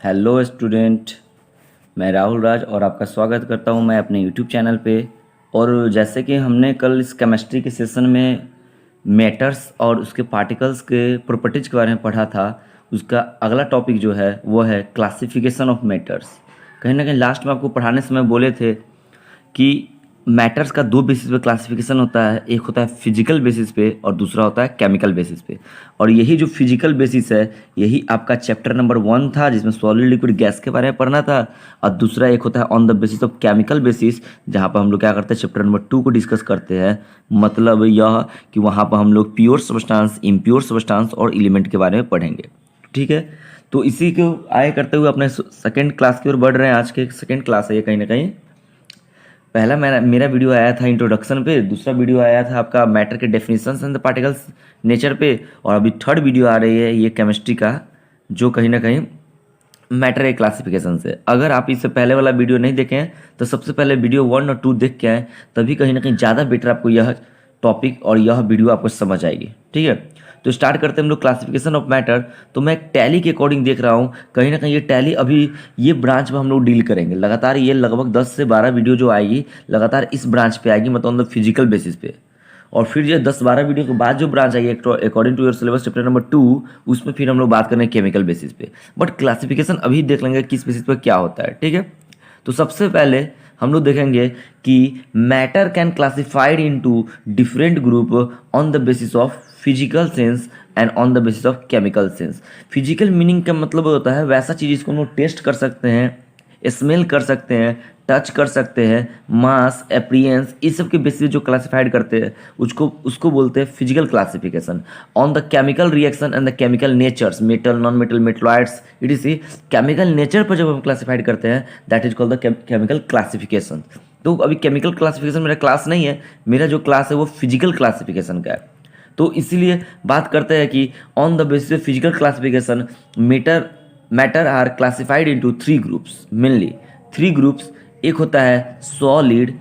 Hello student. मैं राहुल राज और आपका स्वागत करता हूं मैं अपने यूट्यूब चैनल पे। और जैसे कि हमने कल इस केमिस्ट्री के सेशन में मैटर्स और उसके पार्टिकल्स के प्रॉपर्टीज के बारे में पढ़ा था, उसका अगला टॉपिक जो है वो है क्लासिफिकेशन ऑफ मैटर्स। कहीं ना कहीं लास्ट में आपको पढ़ाने समय बोले थे कि मैटर्स का दो बेसिस पे क्लासिफिकेशन होता है, एक होता है फिजिकल बेसिस पे और दूसरा होता है केमिकल बेसिस पे। और यही जो फिजिकल बेसिस है यही आपका चैप्टर नंबर 1 था जिसमें सॉलिड लिक्विड गैस के बारे में पढ़ना था, और दूसरा एक होता है on the basis of chemical basis, जहाँ पर हम लोग क्या करते हैं चैप्टर नंबर 2 को डिस्कस करते हैं। मतलब यह कि वहाँ पर हम लोग प्योर सब्सटेंस, इम्प्योर सब्सटेंस और एलिमेंट के बारे में पढ़ेंगे। ठीक है, तो इसी को आए करते हुए अपने सेकेंड क्लास की ओर बढ़ रहे हैं। आज के सेकेंड क्लास है ये। कहीं ना कहीं पहला मेरा वीडियो आया था इंट्रोडक्शन पे, दूसरा वीडियो आया था आपका मैटर के definitions and the particles nature पे, और अभी थर्ड वीडियो आ रही है ये केमिस्ट्री का, जो कहीं ना कहीं मैटर के क्लासिफिकेशन से। अगर आप इससे पहले वाला वीडियो नहीं देखें तो सबसे पहले वीडियो 1 और 2 देख के आए, तभी कहीं ना कहीं ज़्यादा बेटर आपको यह टॉपिक और यह वीडियो आपको समझ आएगी। ठीक है, तो स्टार्ट करते हैं हम लोग क्लासिफिकेशन ऑफ मैटर। तो मैं टैली के अकॉर्डिंग देख रहा हूँ, कहीं ना कहीं ये टैली अभी ये ब्रांच में हम लोग डील करेंगे लगातार। ये लगभग 10 से 12 वीडियो जो आएगी लगातार इस ब्रांच पे आएगी, मतलब ऑन द फिजिकल बेसिस पे। और फिर ये 10-12 वीडियो के बाद जो ब्रांच आएगी according to your syllabus chapter number 2, उसमें फिर हम लोग बात करेंगे केमिकल बेसिस पे। बट क्लासिफिकेशन अभी देख लेंगे किस बेसिस पे क्या होता है। ठीक है, तो सबसे पहले हम लोग देखेंगे कि matter can classified into different group on the basis of physical sense and on the basis of chemical sense. Physical meaning का मतलब होता है वैसा चीज़ जिसको हम लोग टेस्ट कर सकते हैं, स्मेल कर सकते हैं, टच कर सकते हैं, मास, अपीयरेंस, इस सब के बेसिस जो क्लासिफाइड करते हैं उसको बोलते हैं physical classification. On the chemical reaction and the chemical natures, metal, non metal, metalloids, it is chemical nature पर जब हम क्लासिफाइड करते हैं that is called the chemical classification. तो अभी केमिकल क्लासिफिकेशन मेरा क्लास नहीं है, मेरा जो क्लास है वो फिजिकल क्लासिफिकेशन का है। तो इसीलिए बात करते हैं कि on the basis of physical classification matter are classified into 3 groups, mainly 3 groups. एक होता है solid,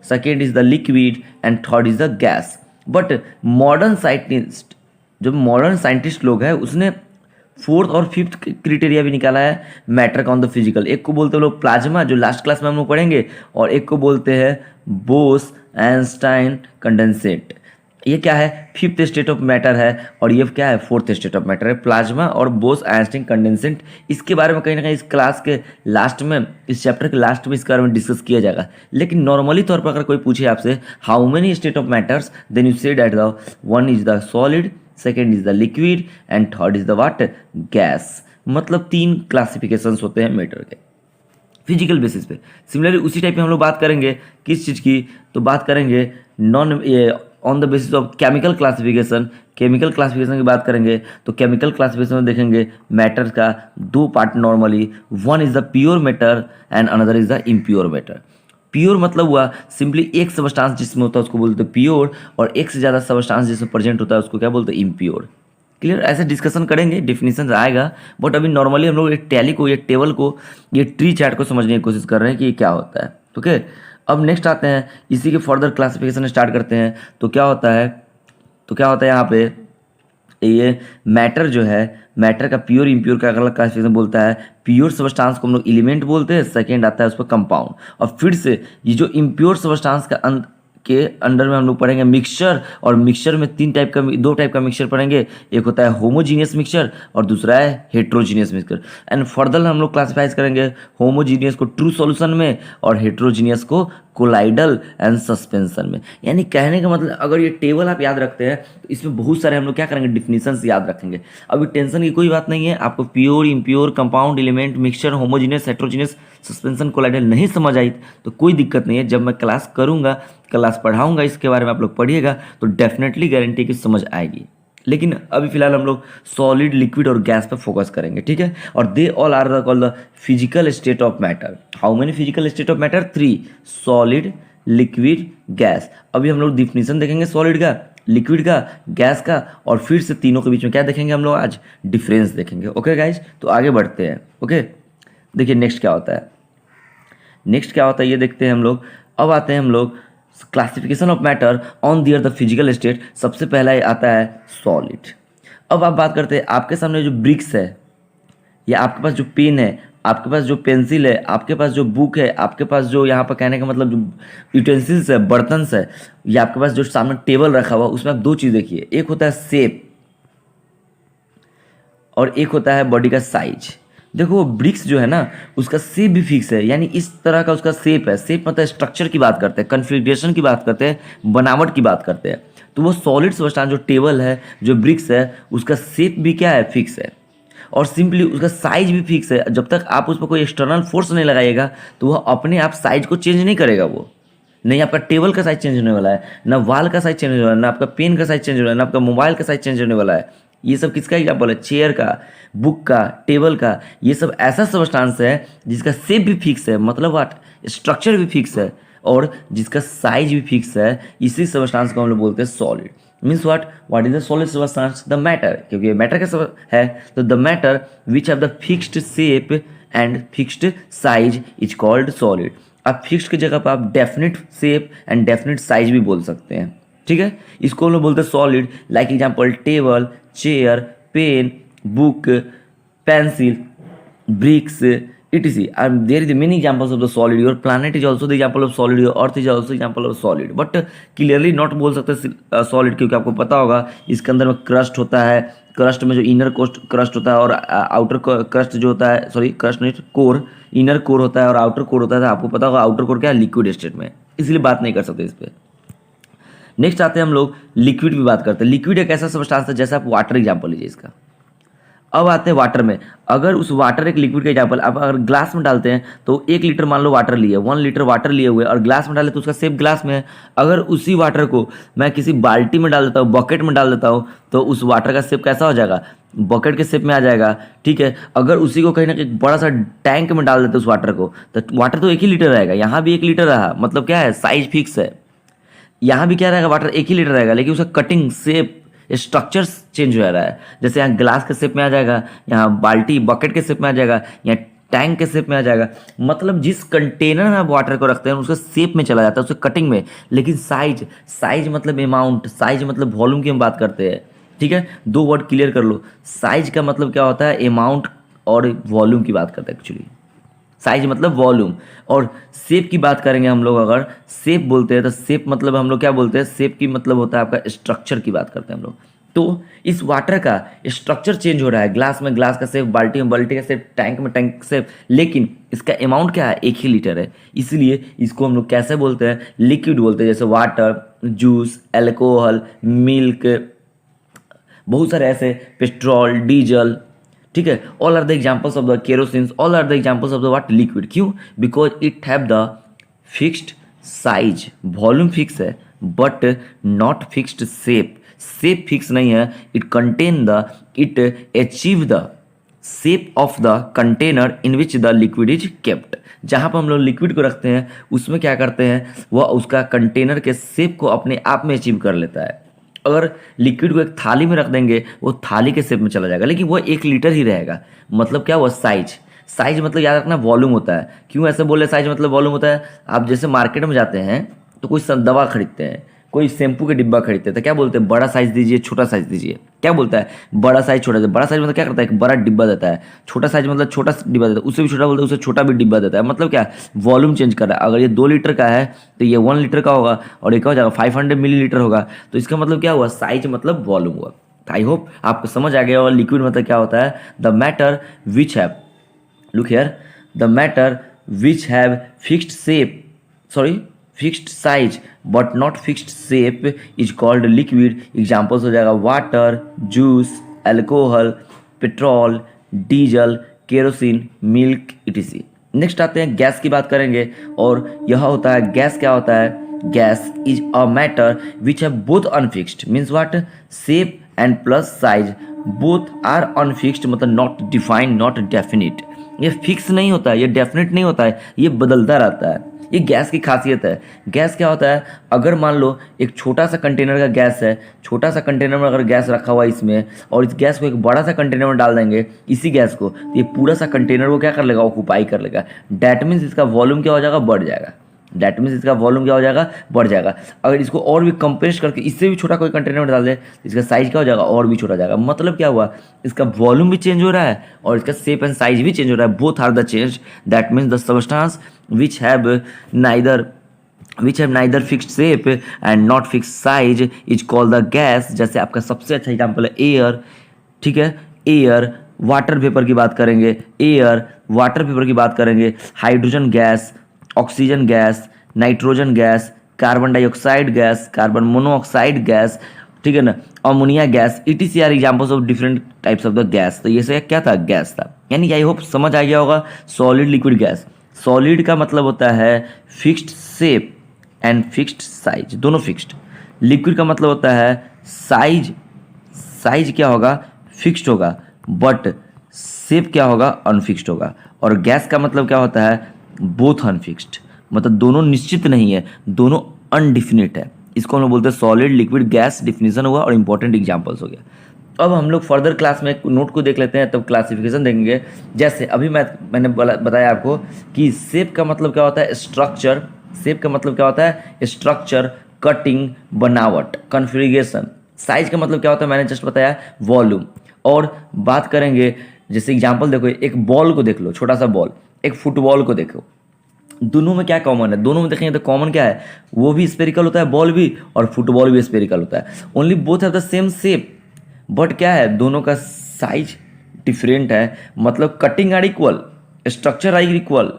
second is the liquid and third is the gas. But modern scientist लोग हैं उसने फोर्थ और फिफ्थ क्रिटेरिया भी निकाला है मैटर का ऑन द फिजिकल। एक को बोलते हैं लोग प्लाज्मा, जो लास्ट क्लास में हम लोग पढ़ेंगे, और एक को बोलते हैं बोस आइंस्टाइन कंडेंसेट। ये क्या है, फिफ्थ स्टेट ऑफ मैटर है, और ये क्या है, फोर्थ स्टेट ऑफ मैटर है, प्लाज्मा और बोस आइंस्टाइन कंडेंसेट। इसके बारे में कहीं ना कहीं इस क्लास के लास्ट में, इस चैप्टर के लास्ट में इसके बारे में डिस्कस किया जाएगा। लेकिन नॉर्मली तौर पर अगर कोई पूछे आपसे how many state of matters, then you say that the one is the solid, second is the liquid and third is the what, gas. मतलब 3 क्लासिफिकेशंस होते हैं मैटर के फिजिकल बेसिस पे। सिमिलरली उसी टाइप में हम लोग बात करेंगे किस चीज़ की, तो बात करेंगे on the basis of chemical classification. Chemical classification की बात करेंगे तो केमिकल क्लासिफिकेशन में देखेंगे मैटर का 2 part normally, one is the pure matter and another is the impure matter. Pure मतलब हुआ सिंपली एक सबस्टांस जिसमें होता है उसको बोलते हैं प्योर, और एक से ज़्यादा सबस्टांस जिसमें प्रेजेंट होता है उसको क्या बोलते हैं, इम्प्योर। क्लियर, ऐसे डिस्कशन करेंगे, डिफिनीशन आएगा। बट अभी नॉर्मली हम लोग एक टैली को, एक टेबल को, ये ट्री चार्ट को समझने की कोशिश कर रहे हैं कि ये क्या होता है। ओके, अब नेक्स्ट आते हैं, इसी के फर्दर क्लासिफिकेशन स्टार्ट करते हैं। तो क्या होता है यहाँ पे, ये मैटर जो है, मैटर का प्योर इम्प्योर का अलग क्लासिफिकेशन बोलता है। प्योर सबस्टांस को हम लोग एलिमेंट बोलते हैं, सेकेंड आता है उस पर कंपाउंड। और फिर से ये जो इम्प्योर सबस्टांस के अंडर में हम लोग पढ़ेंगे मिक्सचर, और मिक्सचर में 2 टाइप का मिक्सचर पढ़ेंगे। एक होता है होमोजीनियस मिक्सचर और दूसरा है हेट्रोजीनियस मिक्सचर। एंड फर्दर हम लोग क्लासिफाइज करेंगे होमोजीनियस को ट्रू सॉल्यूशन में और हेट्रोजीनियस को कोलाइडल एंड सस्पेंशन में। यानी कहने का मतलब अगर ये टेबल आप याद रखते हैं तो इसमें बहुत सारे हम लोग क्या करेंगे, डिफिनीशंस याद रखेंगे। अभी टेंशन की कोई बात नहीं है, आपको pure, impure, compound, element, mixture, homogeneous, heterogeneous, suspension, colloidal नहीं समझ आई तो कोई दिक्कत नहीं है। जब मैं क्लास करूँगा, क्लास पढ़ाऊँगा, इसके बारे में आप लोग पढ़िएगा तो डेफिनेटली गारंटी की समझ आएगी। लेकिन अभी फिलहाल हम लोग सॉलिड, लिक्विड और गैस पर फोकस करेंगे। ठीक है, और they all are called the physical state of matter. How many physical state of matter, 3, solid, liquid, gas. अभी हम लोग डिफिनीशन देखेंगे सॉलिड का, लिक्विड का, गैस का, और फिर से तीनों के बीच में क्या देखेंगे हम लोग आज, डिफरेंस देखेंगे। ओके गाइज, तो आगे बढ़ते हैं। ओके, देखिए नेक्स्ट क्या होता है, ये देखते हैं हम लोग। अब आते हैं हम लोग classification of matter on their the physical state. सबसे पहला आता है सॉलिड। अब आप बात करते हैं, आपके सामने जो ब्रिक्स है, या आपके पास जो पेन है, आपके पास जो पेंसिल है, आपके पास जो बुक है, आपके पास जो यहाँ पर कहने का मतलब जो यूटेंसिल्स है, बर्तन है, या आपके पास जो सामने टेबल रखा हुआ, उसमें आप दो चीज़ देखिए, एक होता है शेप और एक होता है बॉडी का साइज। देखो ब्रिक्स जो है ना, उसका शेप भी फिक्स है, यानी इस तरह का उसका शेप है। शेप मतलब स्ट्रक्चर की बात करते हैं, कन्फिग्रेशन की बात करते हैं, बनावट की बात करते हैं। तो वो सॉलिड सब्सटेंस जो टेबल है, जो ब्रिक्स है, उसका शेप भी क्या है, फिक्स है। और सिंपली उसका साइज भी फिक्स है। जब तक आप उस पर कोई एक्सटर्नल फोर्स नहीं लगाइएगा तो वह अपने आप साइज को चेंज नहीं करेगा। वो नहीं आपका टेबल का साइज चेंज होने वाला है, ना वॉल का साइज चेंज होने वाला है, ना आपका पेन का साइज चेंज होने वाला है, ना आपका मोबाइल का साइज चेंज होने वाला है। ये सब किसका एग्जाम्पल है, चेयर का, बुक का, टेबल का। ये सब ऐसा सब्सटेंस है जिसका शेप भी फिक्स है, मतलब वाट स्ट्रक्चर भी फिक्स है, और जिसका साइज भी फिक्स है। इसी सब्सटेंस को हम लोग बोलते हैं solid. Means what is the solid substance, the matter, क्योंकि ये मैटर का है। तो the matter which have the fixed shape and fixed size is called solid. आप फिक्स्ड की जगह पर आप definite shape and definite size भी बोल सकते हैं, ठीक है। इसको हम लोग बोलते हैं solid. Like example table, chair, pen, book, pencil, bricks, etc. And there is many examples of the solid. Your planet is also the example of solid. Your earth is also example of solid. But clearly not बोल सकते solid, क्योंकि आपको पता होगा इसके अंदर में crust होता है। क्रस्ट में जो इनर क्रस्ट होता है और आउटर क्रस्ट जो होता है, सॉरी क्रस्ट नहीं, कोर, इनर कोर होता है और आउटर कोर होता है। तो आपको पता होगा आउटर कोर क्या है, लिक्विड स्टेट में, इसलिए बात नहीं कर सकते इस पर। नेक्स्ट आते हैं हम लोग लिक्विड की बात करते हैं। लिक्विड एक ऐसा सब्सटेंस है, जैसे आप वाटर एग्जाम्पल लीजिए इसका। अब आते हैं वाटर में। अगर उस वाटर एक लिक्विड का एग्जाम्पल आप अगर ग्लास में डालते हैं तो 1 लीटर मान लो वाटर लिए, 1 लीटर वाटर लिए हुए और ग्लास में डाले तो उसका शेप ग्लास में है। अगर उसी वाटर को मैं किसी बाल्टी में डाल देता हूँ, बकेट में डाल देता हूँ, तो उस वाटर का शेप कैसा हो जाएगा, बकेट के शेप में आ जाएगा, ठीक है। अगर उसी को कहीं ना कहीं बड़ा सा टैंक में डाल देते उस वाटर को, तो वाटर तो 1 ही लीटर रहेगा। यहाँ भी 1 लीटर रहा, मतलब क्या है, साइज फिक्स है। यहाँ भी क्या रहेगा, वाटर 1 ही लीटर रहेगा, लेकिन उसका कटिंग शेप स्ट्रक्चर चेंज हो रहा है। जैसे यहाँ ग्लास के शेप में आ जाएगा, यहाँ बाल्टी बकेट के शेप में आ जाएगा, यहाँ टैंक के शेप में आ जाएगा। मतलब जिस कंटेनर में आप वाटर को रखते हैं उसका शेप में चला जाता है, उसके कटिंग में। लेकिन साइज मतलब अमाउंट, साइज मतलब वॉल्यूम की हम बात करते हैं, ठीक है। 2 वर्ड क्लियर कर लो। साइज का मतलब क्या होता है, अमाउंट, और वॉल्यूम की बात करते हैं एक्चुअली। साइज मतलब वॉल्यूम। और शेप की बात करेंगे हम लोग, अगर शेप बोलते हैं तो शेप मतलब हम लोग क्या बोलते हैं, शेप की मतलब होता है आपका स्ट्रक्चर की बात करते हैं हम लोग। तो इस वाटर का स्ट्रक्चर चेंज हो रहा है, ग्लास में ग्लास का शेप, बाल्टी में बाल्टी का शेप, टैंक में टैंक का शेप, लेकिन इसका अमाउंट क्या है, 1 ही लीटर है। इसलिए इसको हम लोग कैसे बोलते हैं, लिक्विड बोलते हैं। जैसे वाटर, जूस, एल्कोहल, मिल्क, बहुत सारे ऐसे, पेट्रोल, डीजल, ठीक है। All are the examples of the kerosene, all are the examples of the what, liquid. क्यों, because it have the fixed size, volume fix है, but not fixed shape. Shape fix नहीं है। It achieve the shape of the container in which the liquid is kept. जहाँ पर हम लोग liquid को रखते हैं उसमें क्या करते हैं, वह उसका कंटेनर के शेप को अपने आप में अचीव कर लेता है। अगर लिक्विड को एक थाली में रख देंगे वो थाली के शेप में चला जाएगा, लेकिन वो 1 लीटर ही रहेगा। मतलब क्या हुआ, साइज मतलब याद रखना वॉल्यूम होता है। क्यों ऐसे बोले साइज मतलब वॉल्यूम होता है, आप जैसे मार्केट में जाते हैं तो कोई दवा खरीदते हैं, कोई शैम्पू के डिब्बा खरीदते हैं, तो क्या बोलते हैं, बड़ा साइज दीजिए, छोटा साइज दीजिए। क्या बोलता है, बड़ा साइज छोटा साइज। बड़ा साइज मतलब क्या करता है, एक बड़ा डिब्बा देता है। छोटा साइज मतलब छोटा डिब्बा देता है, उससे भी छोटा बोलता है, उससे छोटा भी डिब्बा देता है। मतलब क्या, वॉल्यूम चेंज कर रहा है। अगर ये 2 लीटर का है तो ये 1 लीटर का होगा, और एक हो जाएगा 500 मिलीलीटर होगा। तो इसका मतलब क्या हुआ, साइज मतलब वॉल्यूम हुआ। आई होप आपको समझ आ गया। और लिक्विड मतलब क्या होता है, the matter which have, look here, the matter which have fixed shape, sorry fixed size but not fixed shape is called liquid. Examples हो जाएगा water, juice, alcohol, petrol, diesel, kerosene, milk, etc.. Next आते हैं gas की बात करेंगे, और यह होता है, गैस क्या होता है, gas is a matter which have both unfixed, means what, shape and plus size both are unfixed, मतलब नॉट डिफाइंड, नॉट डेफिनिट। ये फिक्स नहीं होता है, ये डेफिनेट नहीं होता है, ये बदलता रहता है। ये गैस की खासियत है। गैस क्या होता है, अगर मान लो एक छोटा सा कंटेनर का गैस है, छोटा सा कंटेनर में अगर गैस रखा हुआ है इसमें, और इस गैस को एक बड़ा सा कंटेनर में डाल देंगे इसी गैस को, तो ये पूरा सा कंटेनर वो क्या कर लेगा, ऑक्यूपाई कर लेगा। डैट मीन्स इसका वॉल्यूम क्या हो जाएगा, बढ़ जाएगा। दैट मीन्स इसका वॉल्यूम क्या हो जाएगा, बढ़ जाएगा। अगर इसको और भी कंप्रेस करके इससे भी छोटा कोई कंटेनर में डाल दे तो इसका साइज क्या हो जाएगा, और भी छोटा जाएगा। मतलब क्या हुआ, इसका वॉल्यूम भी चेंज हो रहा है और इसका शेप एंड साइज भी चेंज हो रहा है। Both are the change. That means the substance which have neither fixed shape and not fixed size is called the gas. जैसे आपका सबसे अच्छा एग्जाम्पल है एयर, ठीक है, एयर। वाटर वेपर की बात करेंगे, एयर, वाटर वेपर की बात करेंगे, hydrogen gas, oxygen gas, nitrogen gas, carbon dioxide gas, carbon monoxide gas, ठीक है ना, ammonia gas, etc are examples of different types of the gas. तो ये से क्या था, गैस था। यानी आई होप समझ आ गया होगा। Solid, liquid, gas. सॉलिड का मतलब होता है fixed shape and fixed size, दोनों फिक्स्ड। लिक्विड का मतलब होता है साइज, साइज क्या होगा, फिक्स्ड होगा, बट शेप क्या होगा, अनफिक्स्ड होगा। और गैस का मतलब क्या होता है, बोथ अनफिक्स्ड, मतलब दोनों निश्चित नहीं है, दोनों अनडिफिनिट है। इसको हम लोग बोलते हैं सॉलिड, लिक्विड, गैस। डिफिनीशन हुआ और इंपॉर्टेंट एग्जांपल्स हो गया। अब हम लोग फर्दर क्लास में एक नोट को देख लेते हैं, तब क्लासिफिकेशन देंगे। जैसे अभी मैंने बताया आपको कि शेप का मतलब क्या होता है, स्ट्रक्चर। शेप का मतलब क्या होता है, स्ट्रक्चर, कटिंग, बनावट, कॉन्फ़िगरेशन। साइज का मतलब क्या होता है, मैंने जस्ट बताया, वॉल्यूम। और बात करेंगे, जैसे एग्जांपल देखो, एक बॉल को देख लो, छोटा सा बॉल, एक फुटबॉल को देखो, दोनों में क्या कॉमन है, दोनों में देखेंगे तो कॉमन क्या है, वो भी स्पेरिकल होता है बॉल भी, और फुटबॉल भी स्पेरिकल होता है। Only both have the same shape, but क्या है, दोनों का साइज डिफरेंट है। मतलब cutting are equal, structure are equal,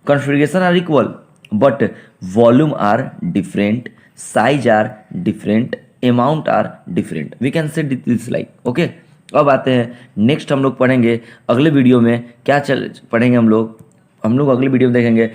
configuration are equal, but volume are different, size are different, amount are different. We can say this like, okay. अब आते हैं next, हम लोग पढ़ेंगे अगले वीडियो में क्या पढ़ेंगे हम लोग अगले वीडियो में देखेंगे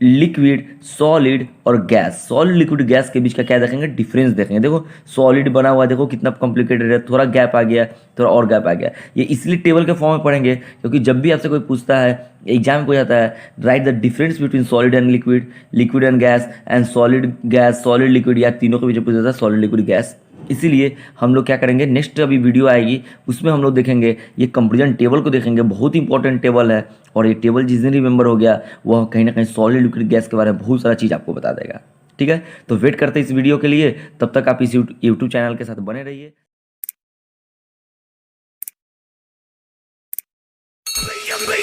लिक्विड, सॉलिड और गैस। सॉलिड, लिक्विड, गैस के बीच का क्या देखेंगे, डिफरेंस देखेंगे। देखो सॉलिड बना हुआ है, देखो कितना कॉम्प्लिकेटेड है, थोड़ा गैप आ गया, थोड़ा और गैप आ गया। ये इसलिए टेबल के फॉर्म में पढ़ेंगे क्योंकि जब भी आपसे कोई पूछता है, एग्जाम को जाता है, right the difference between solid and liquid, liquid and gas, and solid gas, solid liquid, या तीनों के बीच पूछा जाता है सॉलिड लिक्विड गैस। इसीलिए हम लोग क्या करेंगे, नेक्स्ट अभी वीडियो आएगी उसमें हम लोग देखेंगे ये कंपेरिजन टेबल को देखेंगे। बहुत इंपॉर्टेंट टेबल है, और ये टेबल जिस दिन रिमेंबर हो गया वह कहीं ना कहीं सॉलिड लिक्विड गैस के बारे में बहुत सारा चीज़ आपको बता देगा। ठीक है, तो वेट करते हैं इस वीडियो के लिए। तब तक आप इस यूट्यूब चैनल के साथ बने रहिए।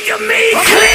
You make me